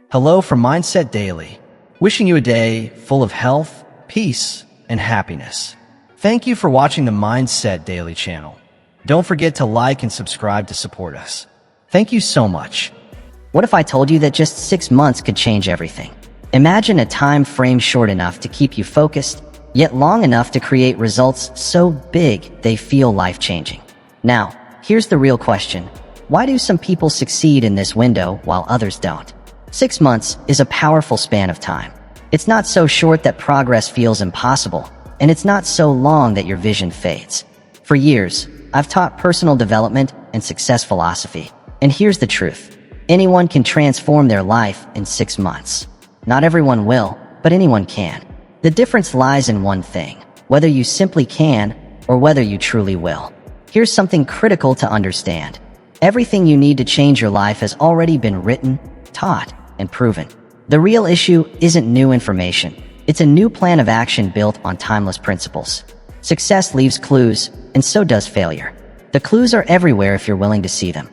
Hello from Mindset Daily, wishing you a day full of health, peace, and happiness. Thank you for watching the Mindset Daily channel. Don't forget to like and subscribe to support us. Thank you so much. What if I told you that just 6 months could change everything? Imagine a time frame short enough to keep you focused, yet long enough to create results so big they feel life-changing. Now, here's the real question. Why do some people succeed in this window while others don't? 6 months is a powerful span of time. It's not so short that progress feels impossible, and it's not so long that your vision fades. For years, I've taught personal development and success philosophy, and here's the truth. Anyone can transform their life in 6 months. Not everyone will, but anyone can. The difference lies in one thing, whether you simply can or whether you truly will. Here's something critical to understand. Everything you need to change your life has already been written, taught, and proven. The real issue isn't new information. It's a new plan of action built on timeless principles. Success leaves clues, and so does failure. The clues are everywhere if you're willing to see them.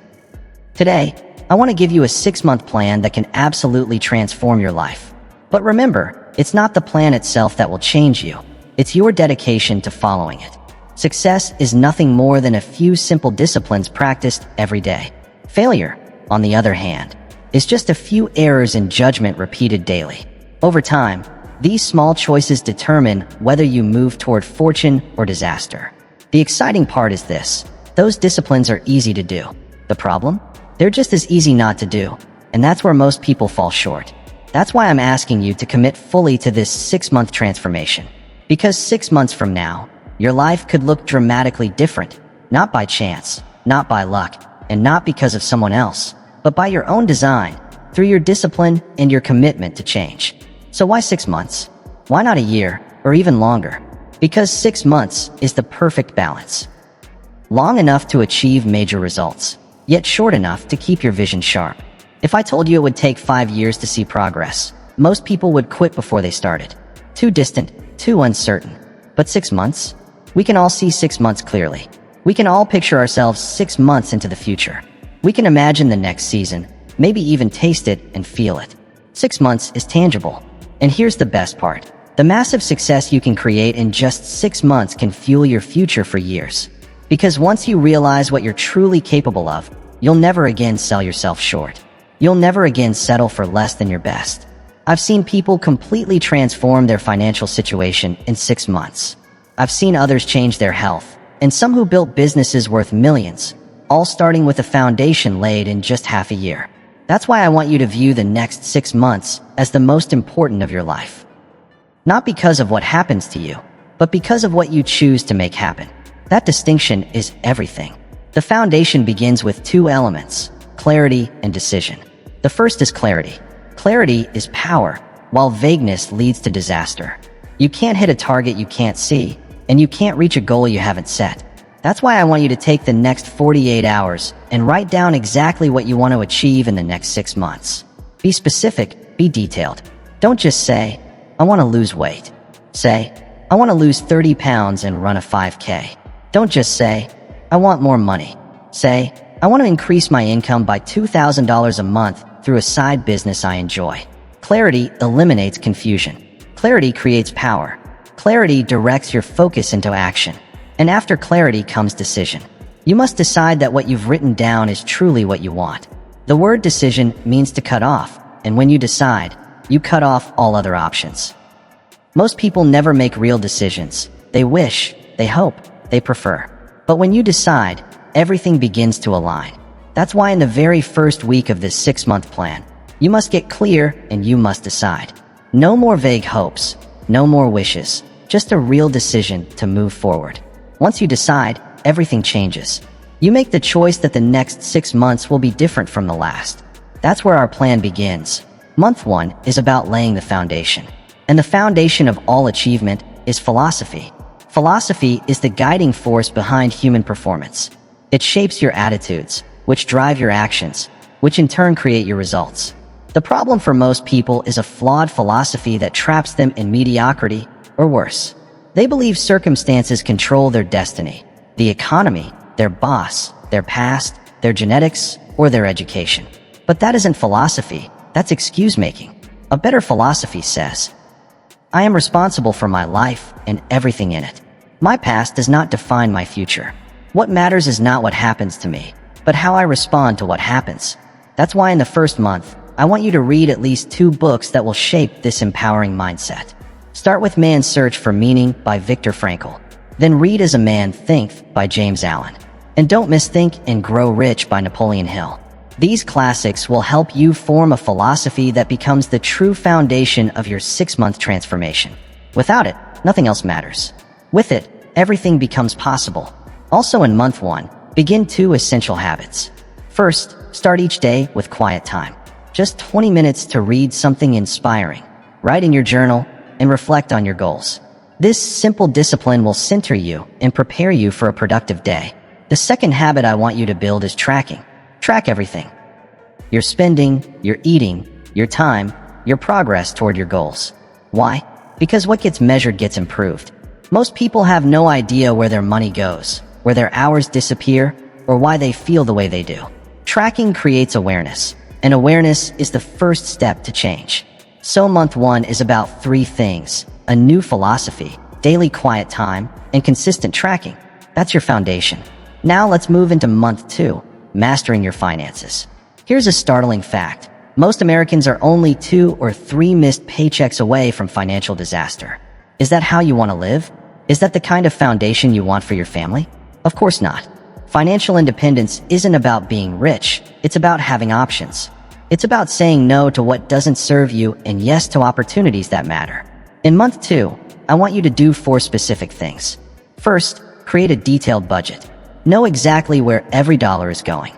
Today, I want to give you a 6-month plan that can absolutely transform your life. But remember, it's not the plan itself that will change you. It's your dedication to following it. Success is nothing more than a few simple disciplines practiced every day. Failure, on the other hand, is just a few errors in judgment repeated daily. Over time, these small choices determine whether you move toward fortune or disaster. The exciting part is this. Those disciplines are easy to do. The problem? They're just as easy not to do, and that's where most people fall short. That's why I'm asking you to commit fully to this 6-month transformation. Because 6 months from now, your life could look dramatically different, not by chance, not by luck, and not because of someone else, but by your own design, through your discipline and your commitment to change. So why 6 months? Why not a year, or even longer? Because 6 months is the perfect balance. Long enough to achieve major results, yet short enough to keep your vision sharp. If I told you it would take 5 years to see progress, most people would quit before they started. Too distant, too uncertain. But 6 months? We can all see 6 months clearly. We can all picture ourselves 6 months into the future. We can imagine the next season, maybe even taste it and feel it. 6 months is tangible. And here's the best part. The massive success you can create in just 6 months can fuel your future for years. Because once you realize what you're truly capable of, you'll never again sell yourself short. You'll never again settle for less than your best. I've seen people completely transform their financial situation in 6 months. I've seen others change their health, and some who built businesses worth millions, all starting with a foundation laid in just half a year. That's why I want you to view the next 6 months as the most important of your life. Not because of what happens to you, but because of what you choose to make happen. That distinction is everything. The foundation begins with 2 elements, clarity and decision. The first is clarity. Clarity is power, while vagueness leads to disaster. You can't hit a target you can't see, and you can't reach a goal you haven't set. That's why I want you to take the next 48 hours and write down exactly what you want to achieve in the next 6 months. Be specific, be detailed. Don't just say, I want to lose weight. Say, I want to lose 30 pounds and run a 5K. Don't just say, I want more money. Say, I want to increase my income by $2,000 a month through a side business I enjoy. Clarity eliminates confusion. Clarity creates power. Clarity directs your focus into action. And after clarity comes decision. You must decide that what you've written down is truly what you want. The word decision means to cut off, and when you decide, you cut off all other options. Most people never make real decisions. They wish, they hope, they prefer. But when you decide, everything begins to align. That's why in the very first week of this 6-month plan, you must get clear and you must decide. No more vague hopes, no more wishes, just a real decision to move forward. Once you decide, everything changes. You make the choice that the next 6 months will be different from the last. That's where our plan begins. Month 1 is about laying the foundation. And the foundation of all achievement is philosophy. Philosophy is the guiding force behind human performance. It shapes your attitudes, which drive your actions, which in turn create your results. The problem for most people is a flawed philosophy that traps them in mediocrity, or worse. They believe circumstances control their destiny, the economy, their boss, their past, their genetics, or their education. But that isn't philosophy, That's excuse making. A better philosophy says, I am responsible for my life and everything in it. My past does not define my future. What matters is not what happens to me, but how I respond to what happens. That's why in the first month, I want you to read at least 2 books that will shape this empowering mindset. Start with Man's Search for Meaning by Viktor Frankl. Then read As a Man Thinketh by James Allen. And don't miss Think and Grow Rich by Napoleon Hill. These classics will help you form a philosophy that becomes the true foundation of your 6-month transformation. Without it, nothing else matters. With it, everything becomes possible. Also in month 1, begin 2 essential habits. First, start each day with quiet time. Just 20 minutes to read something inspiring. Write in your journal and reflect on your goals. This simple discipline will center you and prepare you for a productive day. The second habit I want you to build is tracking. Track everything. Your spending, your eating, your time, your progress toward your goals. Why? Because what gets measured gets improved. Most people have no idea where their money goes, where their hours disappear, or why they feel the way they do. Tracking creates awareness, and awareness is the first step to change. So month 1 is about 3 things: a new philosophy, daily quiet time, and consistent tracking. That's your foundation. Now let's move into month 2, mastering your finances. Here's a startling fact. Most Americans are only 2 or 3 missed paychecks away from financial disaster. Is that how you want to live? Is that the kind of foundation you want for your family? Of course not. Financial independence isn't about being rich. It's about having options. It's about saying no to what doesn't serve you and yes to opportunities that matter. In month 2, I want you to do 4 specific things. First, create a detailed budget. Know exactly where every dollar is going.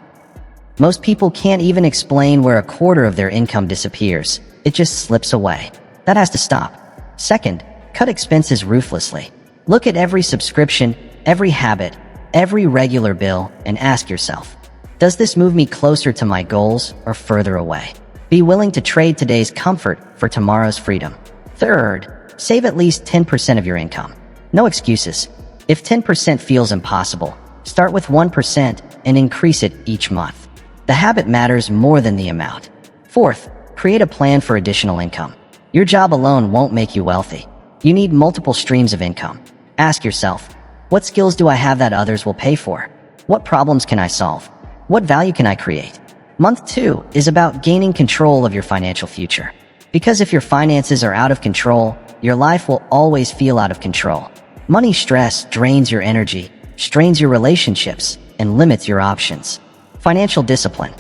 Most people can't even explain where a quarter of their income disappears. It just slips away. That has to stop. Second, cut expenses ruthlessly. Look at every subscription, every habit, every regular bill, and ask yourself, does this move me closer to my goals or further away? Be willing to trade today's comfort for tomorrow's freedom. Third, save at least 10% of your income. No excuses. If 10% feels impossible, start with 1% and increase it each month. The habit matters more than the amount. Fourth, create a plan for additional income. Your job alone won't make you wealthy. You need multiple streams of income. Ask yourself, what skills do I have that others will pay for? What problems can I solve? What value can I create? Month 2 is about gaining control of your financial future. Because if your finances are out of control, your life will always feel out of control. Money stress drains your energy, strains your relationships, and limits your options. Financial discipline.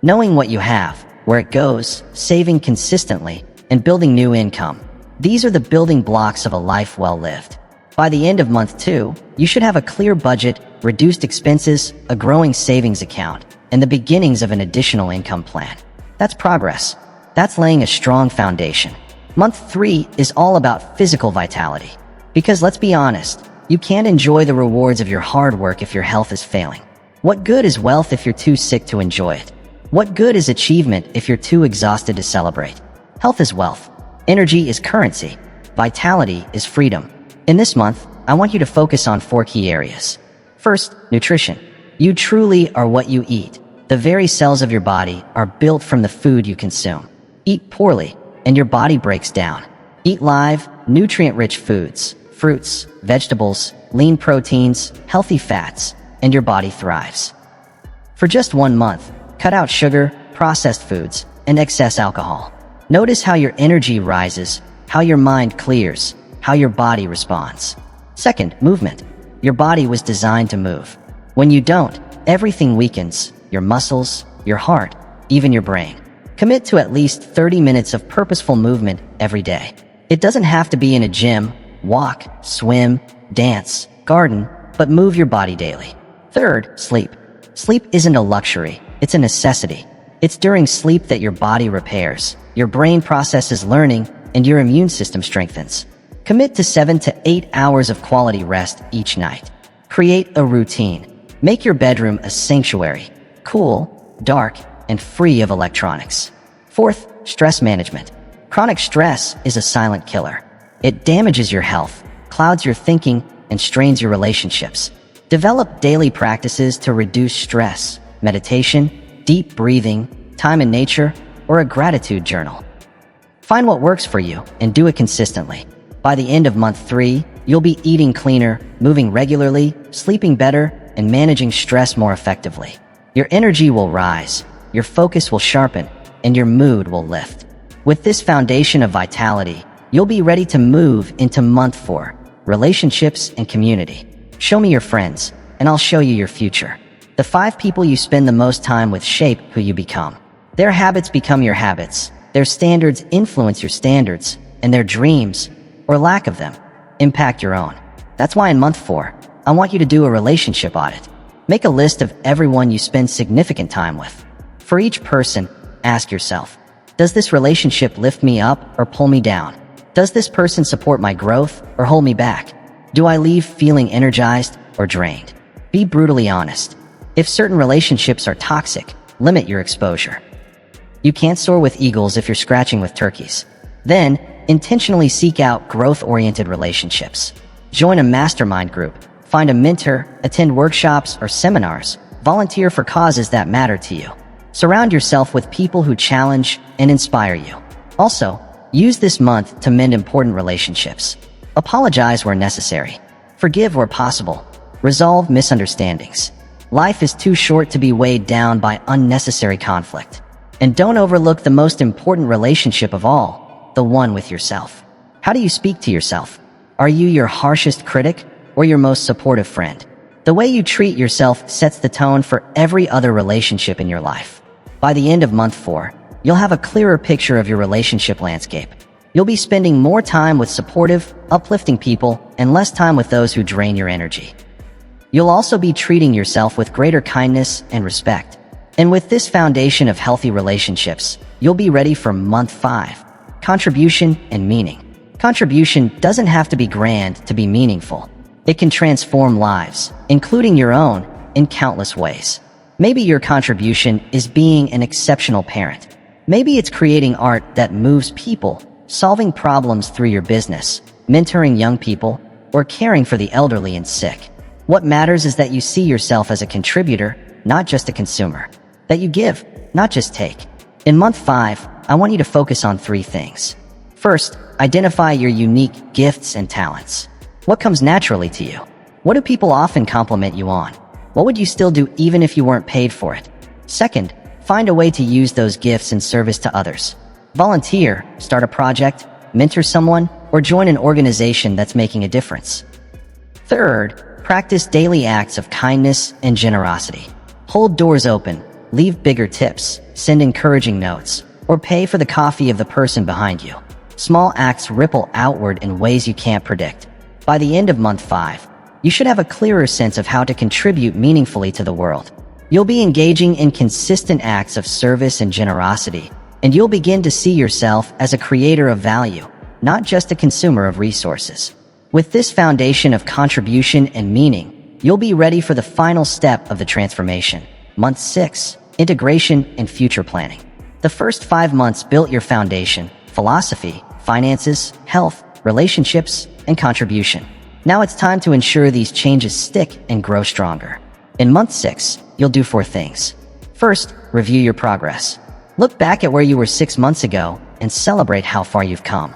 Knowing what you have, where it goes, saving consistently, and building new income. These are the building blocks of a life well lived. By the end of month 2, you should have a clear budget, reduced expenses, a growing savings account, and the beginnings of an additional income plan. That's progress. That's laying a strong foundation. Month 3 is all about physical vitality. Because let's be honest, you can't enjoy the rewards of your hard work if your health is failing. What good is wealth if you're too sick to enjoy it? What good is achievement if you're too exhausted to celebrate? Health is wealth. Energy is currency. Vitality is freedom. In this month, I want you to focus on 4 key areas. First, nutrition. You truly are what you eat. The very cells of your body are built from the food you consume. Eat poorly, and your body breaks down. Eat live, nutrient-rich foods, fruits, vegetables, lean proteins, healthy fats, and your body thrives. For just 1 month, cut out sugar, processed foods, and excess alcohol. Notice how your energy rises, how your mind clears, how your body responds. Second, movement. Your body was designed to move. When you don't, everything weakens, your muscles, your heart, even your brain. Commit to at least 30 minutes of purposeful movement every day. It doesn't have to be in a gym. Walk, swim, dance, garden, but move your body daily. Third, sleep. Sleep isn't a luxury, it's a necessity. It's during sleep that your body repairs, your brain processes learning, and your immune system strengthens. Commit to 7 to 8 hours of quality rest each night. Create a routine. Make your bedroom a sanctuary, cool, dark, and free of electronics. Fourth, stress management. Chronic stress is a silent killer. It damages your health, clouds your thinking, and strains your relationships. Develop daily practices to reduce stress, meditation, deep breathing, time in nature, or a gratitude journal. Find what works for you and do it consistently. By the end of month 3, you'll be eating cleaner, moving regularly, sleeping better, and managing stress more effectively. Your energy will rise, your focus will sharpen, and your mood will lift. With this foundation of vitality, you'll be ready to move into month 4, relationships and community. Show me your friends, and I'll show you your future. The 5 people you spend the most time with shape who you become. Their habits become your habits, their standards influence your standards, and their dreams, or lack of them, impact your own. That's why in month 4, I want you to do a relationship audit. Make a list of everyone you spend significant time with. For each person, ask yourself, does this relationship lift me up or pull me down? Does this person support my growth or hold me back? Do I leave feeling energized or drained? Be brutally honest. If certain relationships are toxic, limit your exposure. You can't soar with eagles if you're scratching with turkeys. Then, intentionally seek out growth-oriented relationships. Join a mastermind group, find a mentor, attend workshops or seminars, volunteer for causes that matter to you. Surround yourself with people who challenge and inspire you. Also, use this month to mend important relationships. Apologize where necessary. Forgive where possible. Resolve misunderstandings. Life is too short to be weighed down by unnecessary conflict. And don't overlook the most important relationship of all, the one with yourself. How do you speak to yourself? Are you your harshest critic or your most supportive friend? The way you treat yourself sets the tone for every other relationship in your life. By the end of month 4, you'll have a clearer picture of your relationship landscape. You'll be spending more time with supportive, uplifting people and less time with those who drain your energy. You'll also be treating yourself with greater kindness and respect. And with this foundation of healthy relationships, you'll be ready for month 5, contribution and meaning. Contribution doesn't have to be grand to be meaningful. It can transform lives, including your own, in countless ways. Maybe your contribution is being an exceptional parent. Maybe it's creating art that moves people, solving problems through your business, mentoring young people, or caring for the elderly and sick. What matters is that you see yourself as a contributor, not just a consumer. That you give, not just take. In month 5, I want you to focus on 3 things. First, identify your unique gifts and talents. What comes naturally to you? What do people often compliment you on? What would you still do even if you weren't paid for it? Second, find a way to use those gifts in service to others. Volunteer, start a project, mentor someone, or join an organization that's making a difference. Third, practice daily acts of kindness and generosity. Hold doors open, leave bigger tips, send encouraging notes, or pay for the coffee of the person behind you. Small acts ripple outward in ways you can't predict. By the end of month 5, you should have a clearer sense of how to contribute meaningfully to the world. You'll be engaging in consistent acts of service and generosity, and you'll begin to see yourself as a creator of value, not just a consumer of resources. With this foundation of contribution and meaning, you'll be ready for the final step of the transformation. Month 6, integration and future planning. The first 5 months built your foundation, philosophy, finances, health, relationships, and contribution. Now it's time to ensure these changes stick and grow stronger. In month 6, you'll do 4 things. First, review your progress. Look back at where you were 6 months ago and celebrate how far you've come.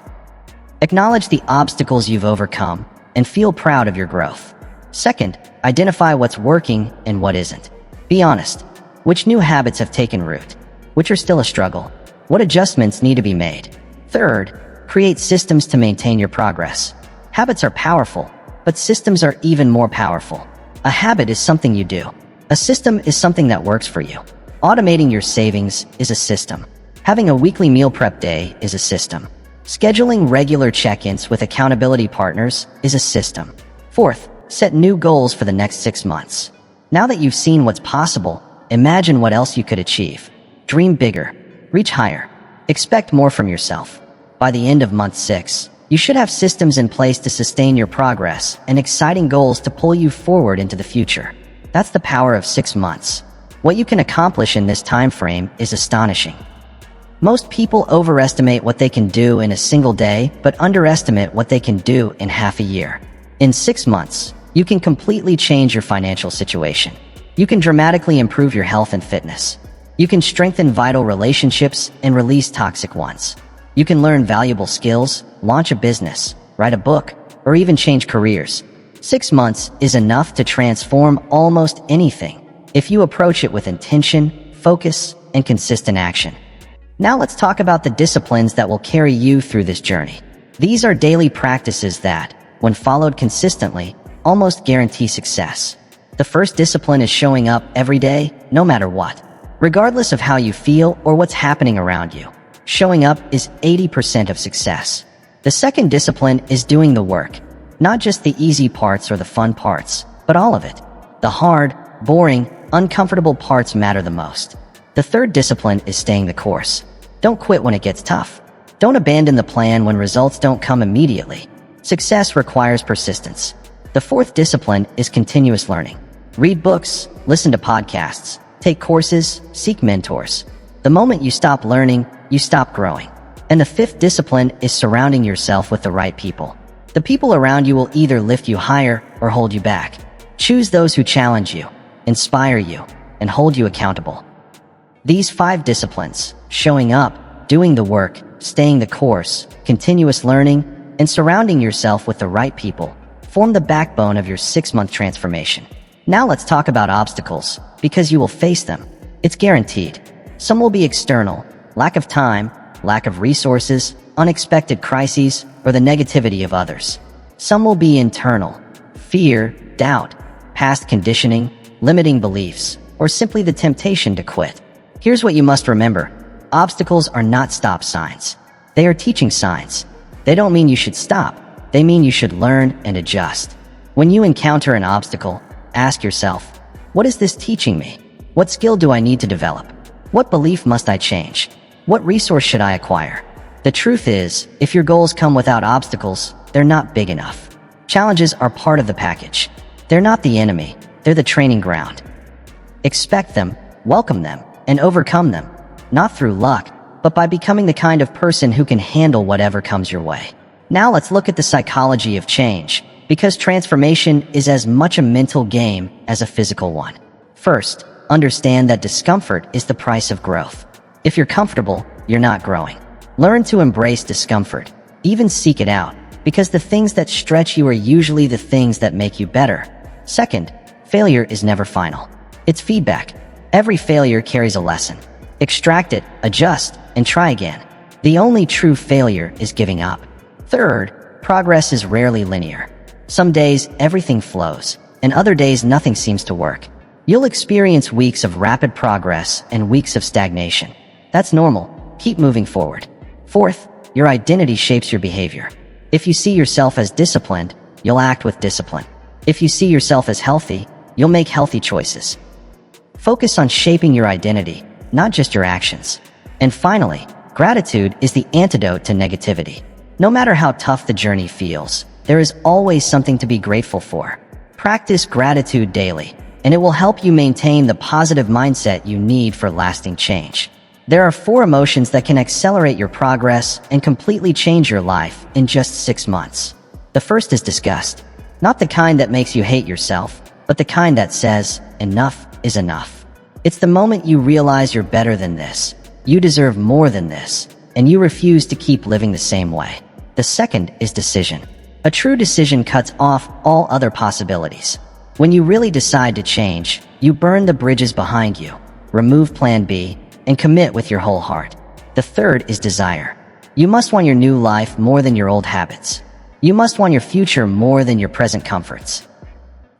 Acknowledge the obstacles you've overcome and feel proud of your growth. Second, identify what's working and what isn't. Be honest. Which new habits have taken root? Which are still a struggle? What adjustments need to be made? Third, create systems to maintain your progress. Habits are powerful, but systems are even more powerful. A habit is something you do. A system is something that works for you. Automating your savings is a system. Having a weekly meal prep day is a system. Scheduling regular check-ins with accountability partners is a system. Fourth, set new goals for the next 6 months. Now that you've seen what's possible, imagine what else you could achieve. Dream bigger. Reach higher. Expect more from yourself. By the end of month 6, you should have systems in place to sustain your progress and exciting goals to pull you forward into the future. That's the power of 6 months. What you can accomplish in this time frame is astonishing. Most people overestimate what they can do in a single day, but underestimate what they can do in half a year. In 6 months, you can completely change your financial situation. You can dramatically improve your health and fitness. You can strengthen vital relationships and release toxic ones. You can learn valuable skills, launch a business, write a book, or even change careers. 6 months is enough to transform almost anything if you approach it with intention, focus, and consistent action. Now let's talk about the disciplines that will carry you through this journey. These are daily practices that, when followed consistently, almost guarantee success. The first discipline is showing up every day, no matter what. Regardless of how you feel or what's happening around you, showing up is 80% of success. The second discipline is doing the work. Not just the easy parts or the fun parts, but all of it. The hard, boring, uncomfortable parts matter the most. The third discipline is staying the course. Don't quit when it gets tough. Don't abandon the plan when results don't come immediately. Success requires persistence. The fourth discipline is continuous learning. Read books, listen to podcasts, take courses, seek mentors. The moment you stop learning, you stop growing. And the fifth discipline is surrounding yourself with the right people. The people around you will either lift you higher or hold you back. Choose those who challenge you, inspire you, and hold you accountable. These 5 disciplines, showing up, doing the work, staying the course, continuous learning, and surrounding yourself with the right people, form the backbone of your 6-month transformation. Now let's talk about obstacles, because you will face them. It's guaranteed. Some will be external, lack of time, lack of resources, unexpected crises, or the negativity of others. Some will be internal, fear, doubt, past conditioning, limiting beliefs, or simply the temptation to quit. Here's what you must remember. Obstacles are not stop signs. They are teaching signs. They don't mean you should stop. They mean you should learn and adjust. When you encounter an obstacle, ask yourself, what is this teaching me? What skill do I need to develop? What belief must I change? What resource should I acquire? The truth is, if your goals come without obstacles, they're not big enough. Challenges are part of the package. They're not the enemy. They're the training ground. Expect them, welcome them, and overcome them, not through luck, but by becoming the kind of person who can handle whatever comes your way. Now let's look at the psychology of change, because transformation is as much a mental game as a physical one. First, understand that discomfort is the price of growth. If you're comfortable, you're not growing. Learn to embrace discomfort, even seek it out, because the things that stretch you are usually the things that make you better. Second, failure is never final. It's feedback. Every failure carries a lesson. Extract it, adjust, and try again. The only true failure is giving up. Third, progress is rarely linear. Some days, everything flows, and other days, nothing seems to work. You'll experience weeks of rapid progress and weeks of stagnation. That's normal. Keep moving forward. Fourth, your identity shapes your behavior. If you see yourself as disciplined, you'll act with discipline. If you see yourself as healthy, you'll make healthy choices. Focus on shaping your identity, not just your actions. And finally, gratitude is the antidote to negativity. No matter how tough the journey feels, there is always something to be grateful for. Practice gratitude daily, and it will help you maintain the positive mindset you need for lasting change. There are 4 emotions that can accelerate your progress and completely change your life in just 6 months. The first is disgust. Not the kind that makes you hate yourself, but the kind that says, enough is enough. It's the moment you realize you're better than this, you deserve more than this, and you refuse to keep living the same way. The second is decision. A true decision cuts off all other possibilities. When you really decide to change, you burn the bridges behind you, remove plan B, and commit with your whole heart. The third is desire. You must want your new life more than your old habits. You must want your future more than your present comforts.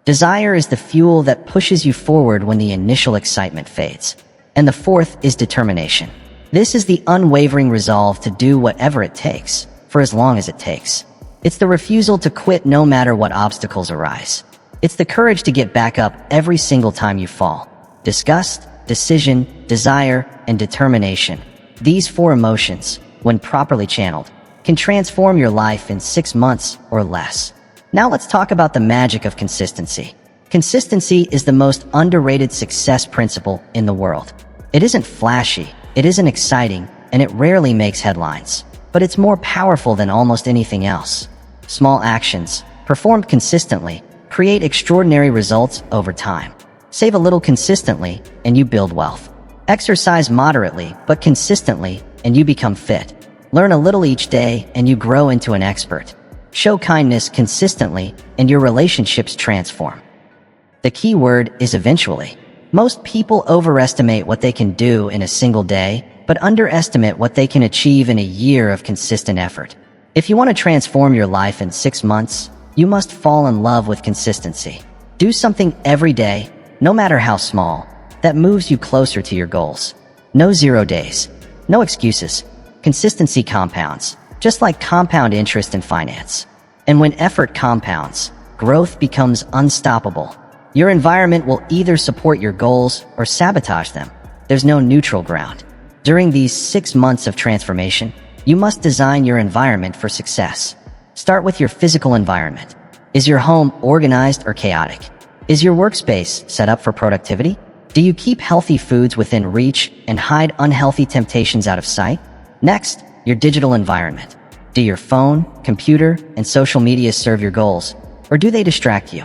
Desire is the fuel that pushes you forward when the initial excitement fades. And the fourth is determination. This is the unwavering resolve to do whatever it takes, for as long as it takes. It's the refusal to quit no matter what obstacles arise. It's the courage to get back up every single time you fall. Disgust, decision, desire, and determination. These 4 emotions, when properly channeled, can transform your life in 6 months or less. Now let's talk about the magic of consistency. Consistency is the most underrated success principle in the world. It isn't flashy, it isn't exciting, and it rarely makes headlines. But it's more powerful than almost anything else. Small actions, performed consistently, create extraordinary results over time. Save a little consistently, and you build wealth. Exercise moderately but consistently and you become fit. Learn a little each day and you grow into an expert. Show kindness consistently and your relationships transform. The key word is eventually. Most people overestimate what they can do in a single day, but underestimate what they can achieve in a year of consistent effort. If you want to transform your life in 6 months, you must fall in love with consistency. Do something every day, no matter how small, that moves you closer to your goals. No 0 days. No excuses. Consistency compounds, just like compound interest in finance. And when effort compounds, growth becomes unstoppable. Your environment will either support your goals or sabotage them. There's no neutral ground. During these 6 months of transformation, you must design your environment for success. Start with your physical environment. Is your home organized or chaotic? Is your workspace set up for productivity? Do you keep healthy foods within reach and hide unhealthy temptations out of sight? Next, your digital environment. Do your phone, computer, and social media serve your goals, or do they distract you?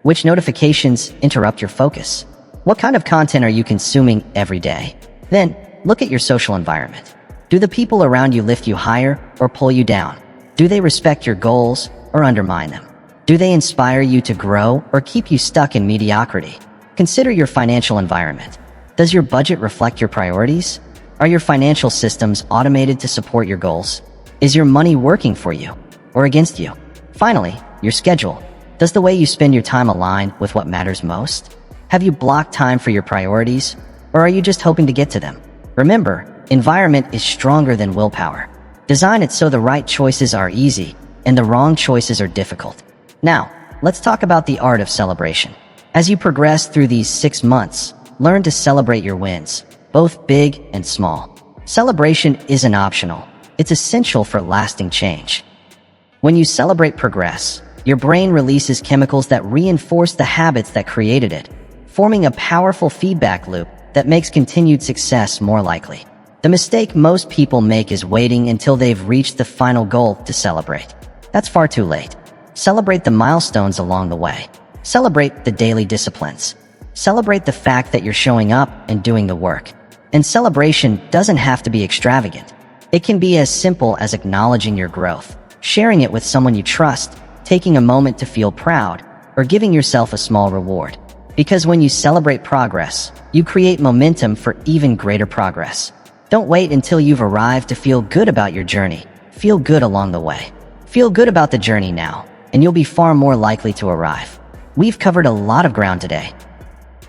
Which notifications interrupt your focus? What kind of content are you consuming every day? Then, look at your social environment. Do the people around you lift you higher or pull you down? Do they respect your goals or undermine them? Do they inspire you to grow or keep you stuck in mediocrity? Consider your financial environment. Does your budget reflect your priorities? Are your financial systems automated to support your goals? Is your money working for you or against you? Finally, your schedule. Does the way you spend your time align with what matters most? Have you blocked time for your priorities, or are you just hoping to get to them? Remember, environment is stronger than willpower. Design it so the right choices are easy and the wrong choices are difficult. Now, let's talk about the art of celebration. As you progress through these 6 months, learn to celebrate your wins, both big and small. Celebration isn't optional. It's essential for lasting change. When you celebrate progress, your brain releases chemicals that reinforce the habits that created it, forming a powerful feedback loop that makes continued success more likely. The mistake most people make is waiting until they've reached the final goal to celebrate. That's far too late. Celebrate the milestones along the way. Celebrate the daily disciplines. Celebrate the fact that you're showing up and doing the work. And celebration doesn't have to be extravagant. It can be as simple as acknowledging your growth, sharing it with someone you trust, taking a moment to feel proud, or giving yourself a small reward. Because when you celebrate progress, you create momentum for even greater progress. Don't wait until you've arrived to feel good about your journey. Feel good along the way. Feel good about the journey now, and you'll be far more likely to arrive. We've covered a lot of ground today.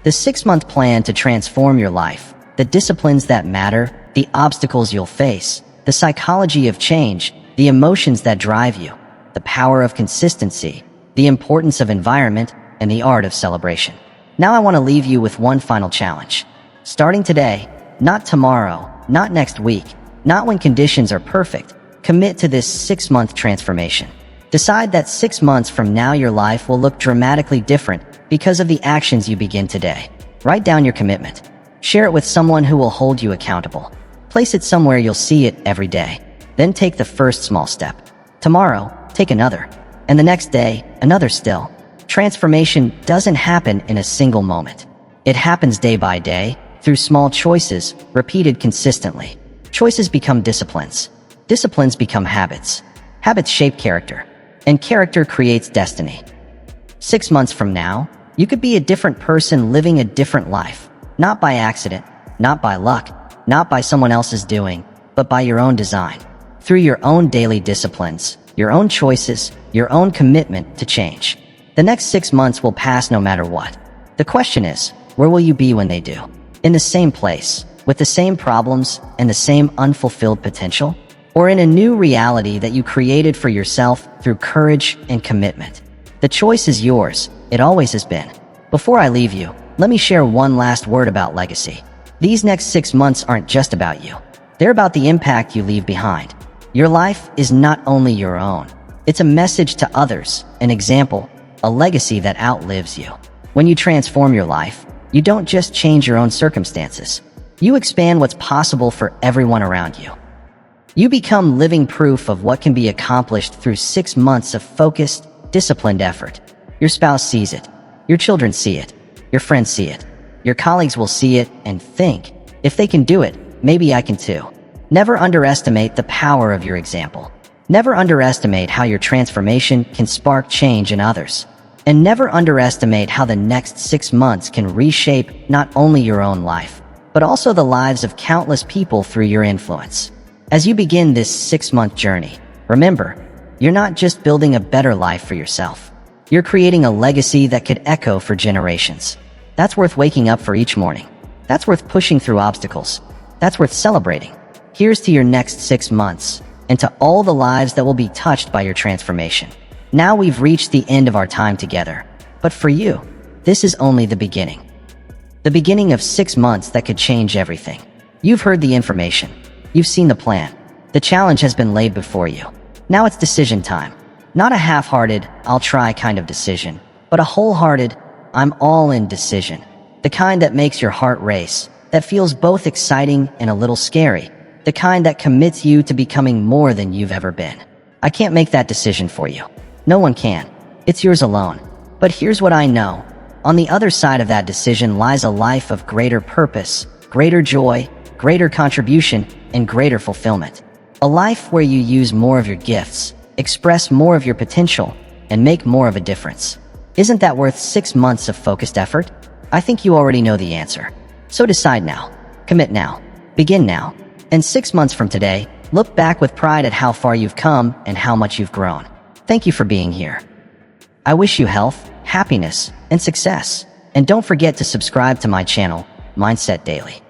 The 6-month plan to transform your life, the disciplines that matter, the obstacles you'll face, the psychology of change, the emotions that drive you, the power of consistency, the importance of environment, and the art of celebration. Now I want to leave you with one final challenge. Starting today, not tomorrow, not next week, not when conditions are perfect, commit to this 6-month transformation. Decide that 6 months from now your life will look dramatically different because of the actions you begin today. Write down your commitment. Share it with someone who will hold you accountable. Place it somewhere you'll see it every day. Then take the first small step. Tomorrow, take another. And the next day, another still. Transformation doesn't happen in a single moment. It happens day by day, through small choices, repeated consistently. Choices become disciplines. Disciplines become habits. Habits shape character. And character creates destiny. 6 months from now, you could be a different person living a different life. Not by accident, not by luck, not by someone else's doing, but by your own design. Through your own daily disciplines, your own choices, your own commitment to change. The next 6 months will pass no matter what. The question is, where will you be when they do? In the same place, with the same problems and the same unfulfilled potential? Or in a new reality that you created for yourself through courage and commitment? The choice is yours. It always has been. Before I leave you, let me share one last word about legacy. These next 6 months aren't just about you. They're about the impact you leave behind. Your life is not only your own. It's a message to others, an example, a legacy that outlives you. When you transform your life, you don't just change your own circumstances. You expand what's possible for everyone around you. You become living proof of what can be accomplished through 6 months of focused, disciplined effort. Your spouse sees it. Your children see it. Your friends see it. Your colleagues will see it and think, If they can do it, maybe I can too. Never underestimate the power of your example. Never underestimate how your transformation can spark change in others. And never underestimate how the next 6 months can reshape not only your own life, but also the lives of countless people through your influence. As you begin this 6-month journey, remember, you're not just building a better life for yourself. You're creating a legacy that could echo for generations. That's worth waking up for each morning. That's worth pushing through obstacles. That's worth celebrating. Here's to your next 6 months, and to all the lives that will be touched by your transformation. Now we've reached the end of our time together. But for you, this is only the beginning. The beginning of 6 months that could change everything. You've heard the information. You've seen the plan. The challenge has been laid before you. Now it's decision time. Not a half-hearted, I'll try kind of decision, but a wholehearted, I'm all in decision. The kind that makes your heart race, that feels both exciting and a little scary. The kind that commits you to becoming more than you've ever been. I can't make that decision for you. No one can. It's yours alone. But here's what I know. On the other side of that decision lies a life of greater purpose, greater joy, greater contribution, and greater fulfillment. A life where you use more of your gifts, express more of your potential, and make more of a difference. Isn't that worth 6 months of focused effort? I think you already know the answer. So decide now. Commit now. Begin now. And 6 months from today, look back with pride at how far you've come and how much you've grown. Thank you for being here. I wish you health, happiness, and success. And don't forget to subscribe to my channel, Mindset Daily.